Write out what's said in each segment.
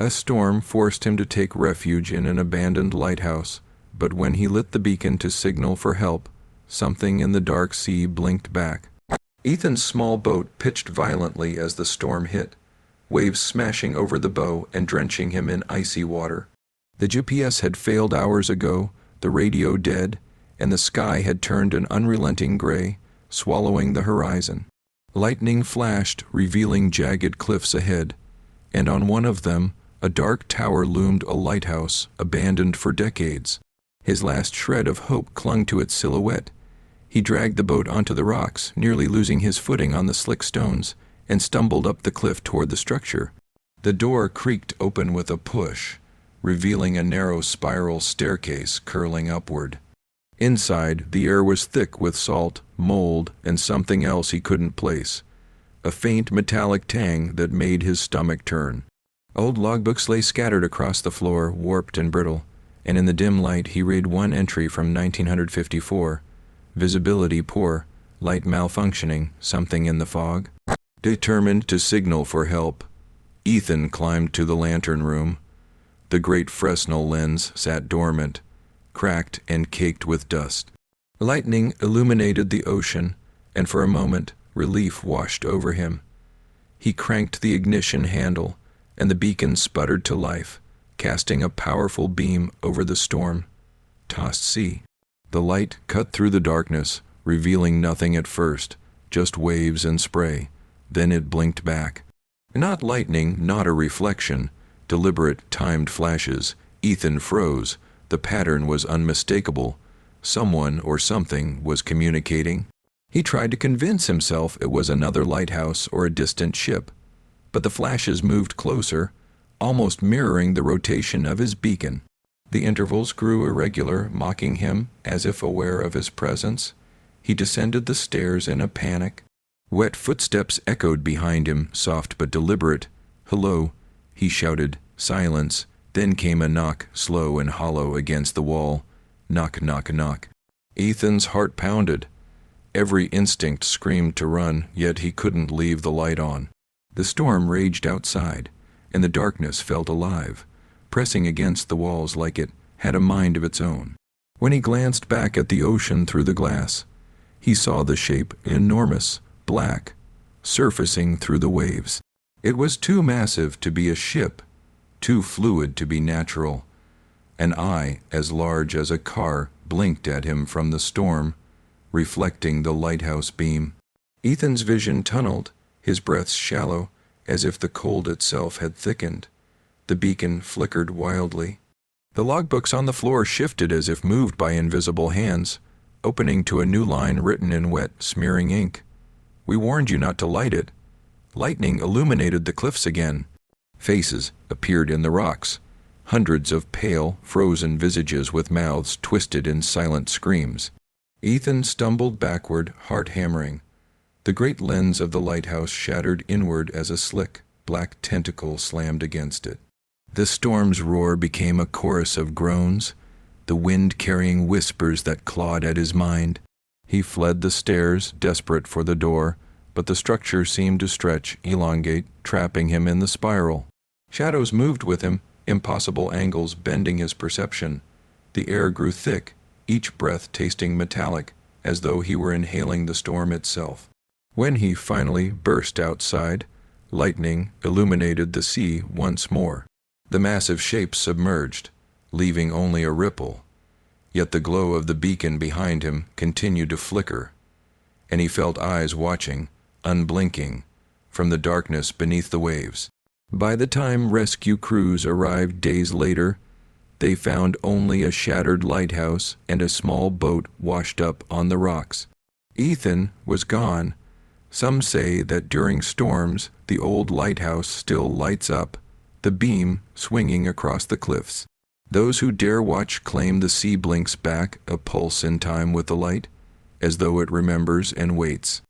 A storm forced him to take refuge in an abandoned lighthouse, but when he lit the beacon to signal for help, something in the dark sea blinked back. Ethan's small boat pitched violently as the storm hit, waves smashing over the bow and drenching him in icy water. The GPS had failed hours ago, the radio dead, and the sky had turned an unrelenting gray, swallowing the horizon. Lightning flashed, revealing jagged cliffs ahead, and on one of them, a dark tower loomed, a lighthouse, abandoned for decades. His last shred of hope clung to its silhouette. He dragged the boat onto the rocks, nearly losing his footing on the slick stones, and stumbled up the cliff toward the structure. The door creaked open with a push, revealing a narrow spiral staircase curling upward. Inside, the air was thick with salt, mold, and something else he couldn't place. A faint metallic tang that made his stomach turn. Old logbooks lay scattered across the floor, warped and brittle, and in the dim light he read one entry from 1954. Visibility poor, light malfunctioning, something in the fog. Determined to signal for help, Ethan climbed to the lantern room. The great Fresnel lens sat dormant, cracked and caked with dust. Lightning illuminated the ocean, and for a moment, relief washed over him. He cranked the ignition handle, and the beacon sputtered to life, casting a powerful beam over the storm-tossed sea. The light cut through the darkness, revealing nothing at first, just waves and spray. Then it blinked back. Not lightning, not a reflection, deliberate, timed flashes. Ethan froze. The pattern was unmistakable. Someone or something was communicating. He tried to convince himself it was another lighthouse or a distant ship, but the flashes moved closer, almost mirroring the rotation of his beacon. The intervals grew irregular, mocking him, as if aware of his presence. He descended the stairs in a panic. Wet footsteps echoed behind him, soft but deliberate. "Hello," he shouted. Silence. Then came a knock, slow and hollow against the wall. Knock, knock, knock. Ethan's heart pounded. Every instinct screamed to run, yet he couldn't leave the light on. The storm raged outside, and the darkness felt alive, pressing against the walls like it had a mind of its own. When he glanced back at the ocean through the glass, he saw the shape, enormous, black, surfacing through the waves. It was too massive to be a ship, too fluid to be natural. An eye, as large as a car, blinked at him from the storm, reflecting the lighthouse beam. Ethan's vision tunneled, his breaths shallow, as if the cold itself had thickened. The beacon flickered wildly. The logbooks on the floor shifted as if moved by invisible hands, opening to a new line written in wet, smearing ink. "We warned you not to light it." Lightning illuminated the cliffs again. Faces appeared in the rocks, hundreds of pale, frozen visages with mouths twisted in silent screams. Ethan stumbled backward, heart hammering. The great lens of the lighthouse shattered inward as a slick, black tentacle slammed against it. The storm's roar became a chorus of groans, the wind carrying whispers that clawed at his mind. He fled the stairs, desperate for the door, but the structure seemed to stretch, elongate, trapping him in the spiral. Shadows moved with him, impossible angles bending his perception. The air grew thick, each breath tasting metallic, as though he were inhaling the storm itself. When he finally burst outside, lightning illuminated the sea once more. The massive shape submerged, leaving only a ripple. Yet the glow of the beacon behind him continued to flicker, and he felt eyes watching, unblinking, from the darkness beneath the waves. By the time rescue crews arrived days later, they found only a shattered lighthouse and a small boat washed up on the rocks. Ethan was gone. Some say that during storms, the old lighthouse still lights up, the beam swinging across the cliffs. Those who dare watch claim the sea blinks back, a pulse in time with the light, as though it remembers and waits.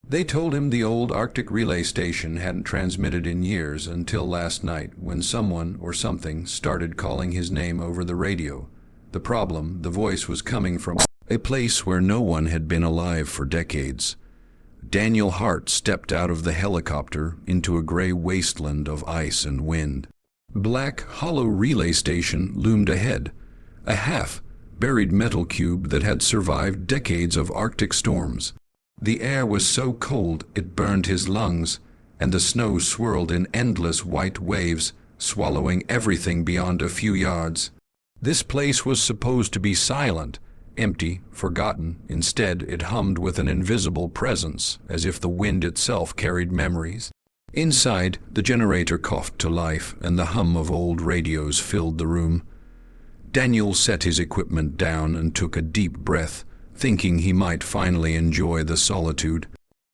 They told him the old Arctic relay station hadn't transmitted in years until last night when someone or something started calling his name over the radio. The problem, the voice was coming from a place where no one had been alive for decades. Daniel Hart stepped out of the helicopter into a gray wasteland of ice and wind. Black, hollow relay station loomed ahead, a half-buried metal cube that had survived decades of Arctic storms. The air was so cold it burned his lungs, and the snow swirled in endless white waves, swallowing everything beyond a few yards. This place was supposed to be silent, empty, forgotten. Instead, it hummed with an invisible presence, as if the wind itself carried memories. Inside, the generator coughed to life, and the hum of old radios filled the room. Daniel set his equipment down and took a deep breath, thinking he might finally enjoy the solitude.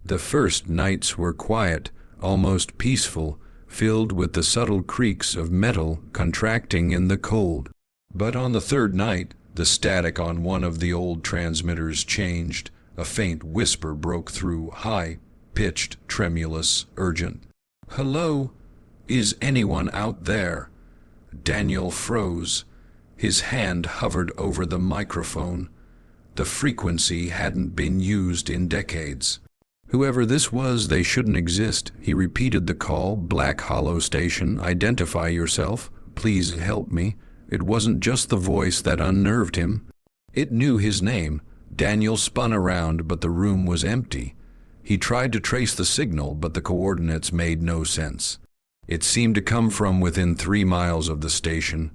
The first nights were quiet, almost peaceful, filled with the subtle creaks of metal contracting in the cold. But on the third night, the static on one of the old transmitters changed. A faint whisper broke through, high-pitched, tremulous, urgent. "Hello? Is anyone out there?" Daniel froze. His hand hovered over the microphone. The frequency hadn't been used in decades. Whoever this was, they shouldn't exist. He repeated the call. "Black Hollow Station, identify yourself. Please help me." It wasn't just the voice that unnerved him. It knew his name. Daniel spun around, but the room was empty. He tried to trace the signal, but the coordinates made no sense. It seemed to come from within 3 miles of the station,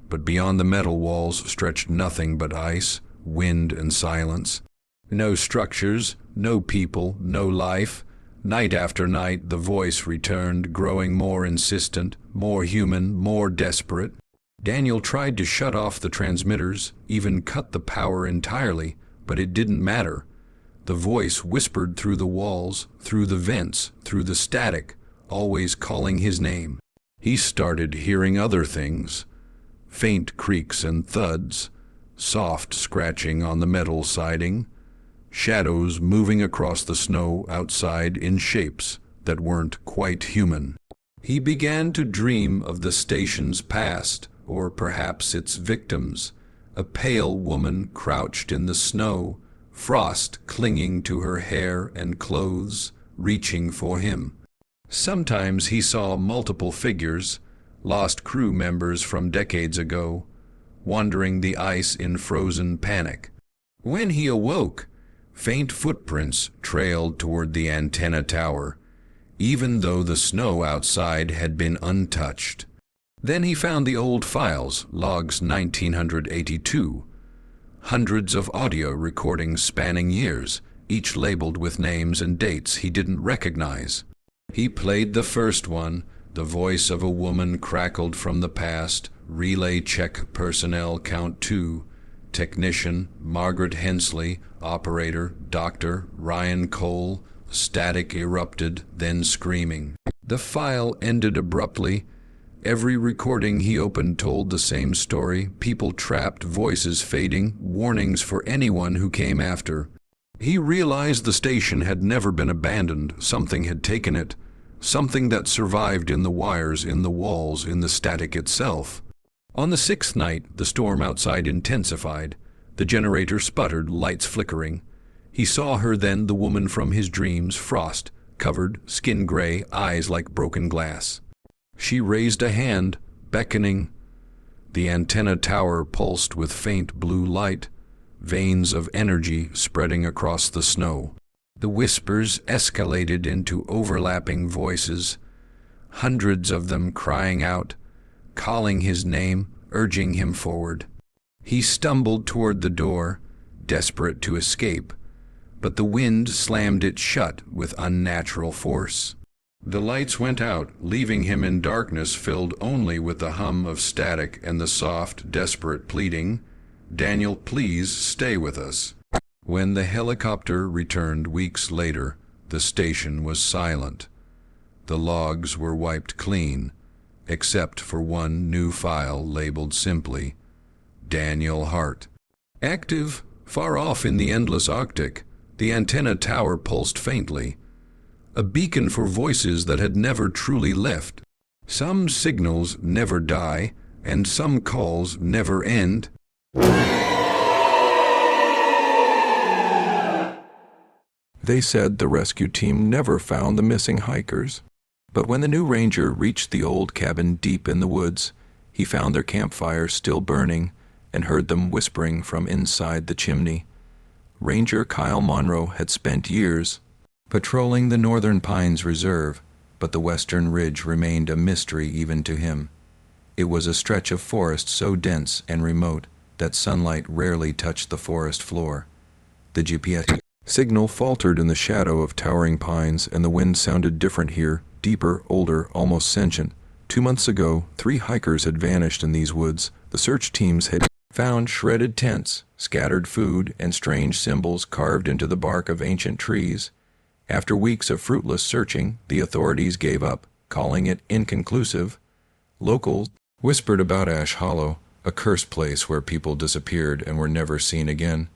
but beyond the metal walls stretched nothing but ice, wind, and silence. No structures, no people, no life. Night after night, the voice returned, growing more insistent, more human, more desperate. Daniel tried to shut off the transmitters, even cut the power entirely, but it didn't matter. The voice whispered through the walls, through the vents, through the static, always calling his name. He started hearing other things. Faint creaks and thuds, soft scratching on the metal siding, shadows moving across the snow outside in shapes that weren't quite human. He began to dream of the station's past, or perhaps its victims. A pale woman crouched in the snow, frost clinging to her hair and clothes, reaching for him. Sometimes he saw multiple figures, lost crew members from decades ago, wandering the ice in frozen panic. When he awoke, faint footprints trailed toward the antenna tower, even though the snow outside had been untouched. Then he found the old files, logs 1982, hundreds of audio recordings spanning years, each labeled with names and dates he didn't recognize. He played the first one. The voice of a woman crackled from the past. "Relay check personnel count 2. Technician, Margaret Hensley. Operator, Dr. Ryan Cole." Static erupted, then screaming. The file ended abruptly. Every recording he opened told the same story. People trapped, voices fading, warnings for anyone who came after. He realized the station had never been abandoned. Something had taken it. Something that survived in the wires, in the walls, in the static itself. On the 6th night, the storm outside intensified. The generator sputtered, lights flickering. He saw her then, the woman from his dreams, frost-covered, skin gray, eyes like broken glass. She raised a hand, beckoning. The antenna tower pulsed with faint blue light, veins of energy spreading across the snow. The whispers escalated into overlapping voices, hundreds of them crying out, calling his name, urging him forward. He stumbled toward the door, desperate to escape, but the wind slammed it shut with unnatural force. The lights went out, leaving him in darkness filled only with the hum of static and the soft, desperate pleading, "Daniel, please stay with us." When the helicopter returned weeks later, the station was silent. The logs were wiped clean, except for one new file labeled simply, "Daniel Hart." Active, far off in the endless Arctic, the antenna tower pulsed faintly, a beacon for voices that had never truly left. Some signals never die, and some calls never end. They said the rescue team never found the missing hikers. But when the new ranger reached the old cabin deep in the woods, he found their campfire still burning and heard them whispering from inside the chimney. Ranger Kyle Monroe had spent years patrolling the Northern Pines Reserve, but the western ridge remained a mystery even to him. It was a stretch of forest so dense and remote that sunlight rarely touched the forest floor. The GPS signal faltered in the shadow of towering pines, and the wind sounded different here, deeper, older, almost sentient. 2 months ago, 3 hikers had vanished in these woods. The search teams had found shredded tents, scattered food, and strange symbols carved into the bark of ancient trees. After weeks of fruitless searching, the authorities gave up, calling it inconclusive. Locals whispered about Ash Hollow, a cursed place where people disappeared and were never seen again.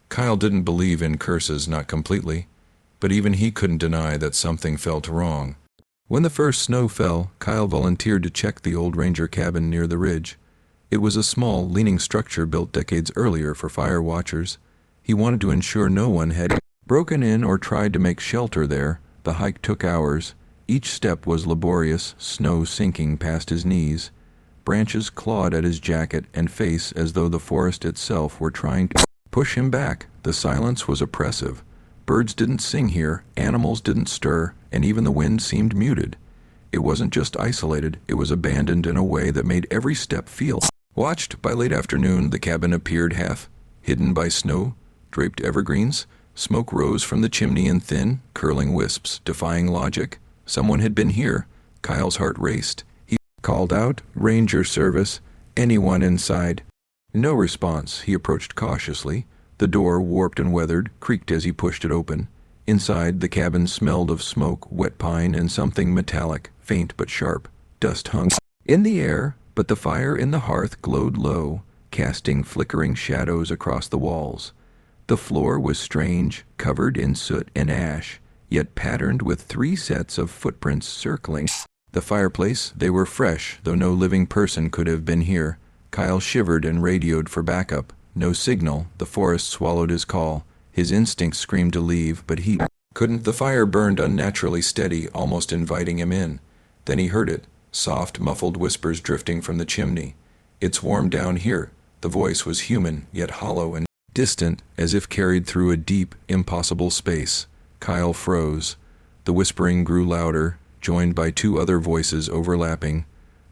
Kyle didn't believe in curses, not completely, but even he couldn't deny that something felt wrong. When the first snow fell, Kyle volunteered to check the old ranger cabin near the ridge. It was a small, leaning structure built decades earlier for fire watchers. He wanted to ensure no one had broken in or tried to make shelter there. The hike took hours. Each step was laborious, snow sinking past his knees. Branches clawed at his jacket and face as though the forest itself were trying to push him back. The silence was oppressive. Birds didn't sing here, animals didn't stir, and even the wind seemed muted. It wasn't just isolated, it was abandoned in a way that made every step feel watched. By late afternoon, the cabin appeared half hidden by snow-draped evergreens. Smoke rose from the chimney in thin, curling wisps, defying logic. Someone had been here. Kyle's heart raced. He called out, "Ranger service, anyone inside?" No response. He approached cautiously. The door, warped and weathered, creaked as he pushed it open. Inside, the cabin smelled of smoke, wet pine, and something metallic, faint but sharp. Dust hung in the air, but the fire in the hearth glowed low, casting flickering shadows across the walls. The floor was strange, covered in soot and ash, yet patterned with 3 sets of footprints circling the fireplace. They were fresh, though no living person could have been here. Kyle shivered and radioed for backup. No signal. The forest swallowed his call. His instincts screamed to leave, but he couldn't. The fire burned unnaturally steady, almost inviting him in. Then he heard it, soft, muffled whispers drifting from the chimney. "It's warm down here." The voice was human, yet hollow and distant, as if carried through a deep, impossible space. Kyle froze. The whispering grew louder, joined by 2 other voices overlapping,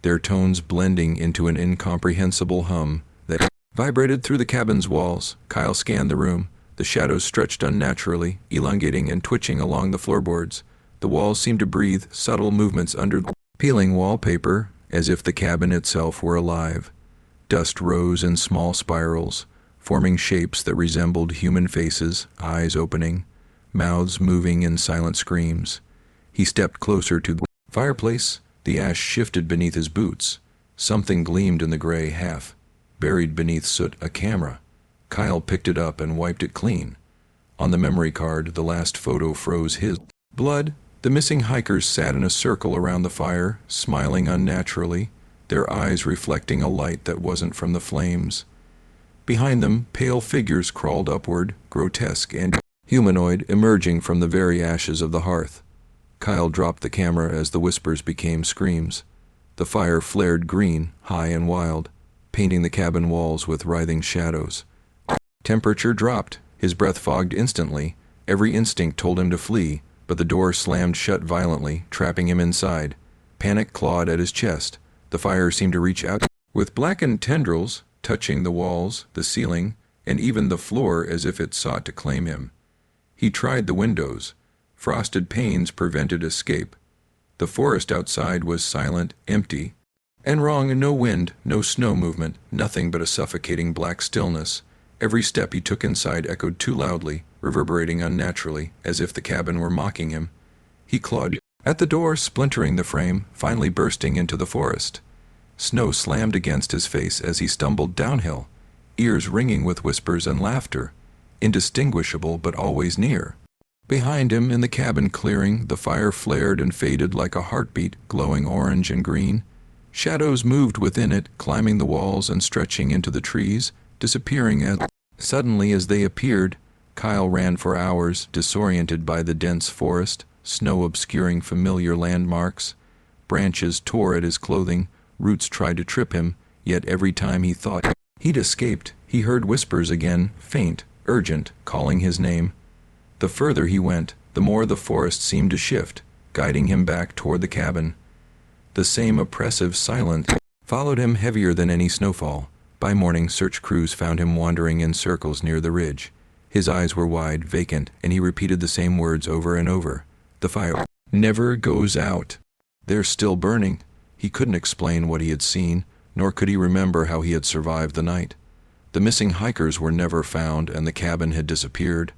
their tones blending into an incomprehensible hum that vibrated through the cabin's walls. Kyle scanned the room. The shadows stretched unnaturally, elongating and twitching along the floorboards. The walls seemed to breathe, subtle movements under the peeling wallpaper, as if the cabin itself were alive. Dust rose in small spirals, forming shapes that resembled human faces, eyes opening, mouths moving in silent screams. He stepped closer to the fireplace. The ash shifted beneath his boots. Something gleamed in the gray half. Buried beneath soot, a camera. Kyle picked it up and wiped it clean. On the memory card, the last photo froze his blood. The missing hikers sat in a circle around the fire, smiling unnaturally, their eyes reflecting a light that wasn't from the flames. Behind them, pale figures crawled upward, grotesque and humanoid, emerging from the very ashes of the hearth. Kyle dropped the camera as the whispers became screams. The fire flared green, high and wild, painting the cabin walls with writhing shadows. Temperature dropped. His breath fogged instantly. Every instinct told him to flee, but the door slammed shut violently, trapping him inside. Panic clawed at his chest. The fire seemed to reach out, with blackened tendrils touching the walls, the ceiling, and even the floor, as if it sought to claim him. He tried the windows. Frosted panes prevented escape. The forest outside was silent, empty, and wrong. No wind, no snow movement, nothing but a suffocating black stillness. Every step he took inside echoed too loudly, reverberating unnaturally, as if the cabin were mocking him. He clawed at the door, splintering the frame, finally bursting into the forest. Snow slammed against his face as he stumbled downhill, ears ringing with whispers and laughter, indistinguishable but always near. Behind him, in the cabin clearing, the fire flared and faded like a heartbeat, glowing orange and green. Shadows moved within it, climbing the walls and stretching into the trees, disappearing as suddenly as they appeared. Kyle ran for hours, disoriented by the dense forest, snow obscuring familiar landmarks. Branches tore at his clothing, roots tried to trip him, yet every time he thought he'd escaped, he heard whispers again, faint, urgent, calling his name. The further he went, the more the forest seemed to shift, guiding him back toward the cabin. The same oppressive silence followed him, heavier than any snowfall. By morning, search crews found him wandering in circles near the ridge. His eyes were wide, vacant, and he repeated the same words over and over. The fire never goes out. They're still burning. He couldn't explain what he had seen, nor could he remember how he had survived the night. The missing hikers were never found, and the cabin had disappeared.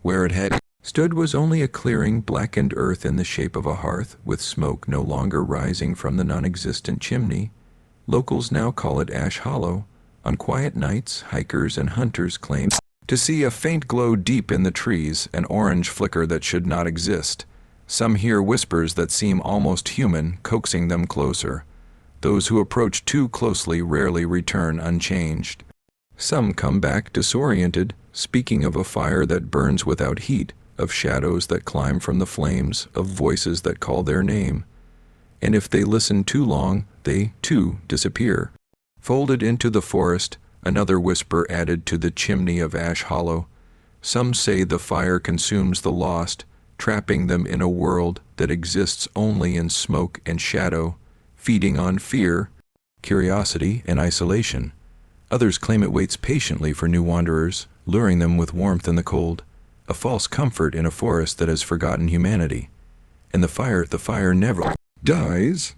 Where it had stood was only a clearing, blackened earth in the shape of a hearth, with smoke no longer rising from the non-existent chimney. Locals now call it Ash Hollow. On quiet nights, hikers and hunters claim to see a faint glow deep in the trees, an orange flicker that should not exist. Some hear whispers that seem almost human, coaxing them closer. Those who approach too closely rarely return unchanged. Some come back disoriented, speaking of a fire that burns without heat, of shadows that climb from the flames, of voices that call their name. And if they listen too long, they, too, disappear. Folded into the forest, another whisper added to the chimney of Ash Hollow. Some say the fire consumes the lost, trapping them in a world that exists only in smoke and shadow, feeding on fear, curiosity, and isolation. Others claim it waits patiently for new wanderers, luring them with warmth in the cold, a false comfort in a forest that has forgotten humanity. And the fire never dies.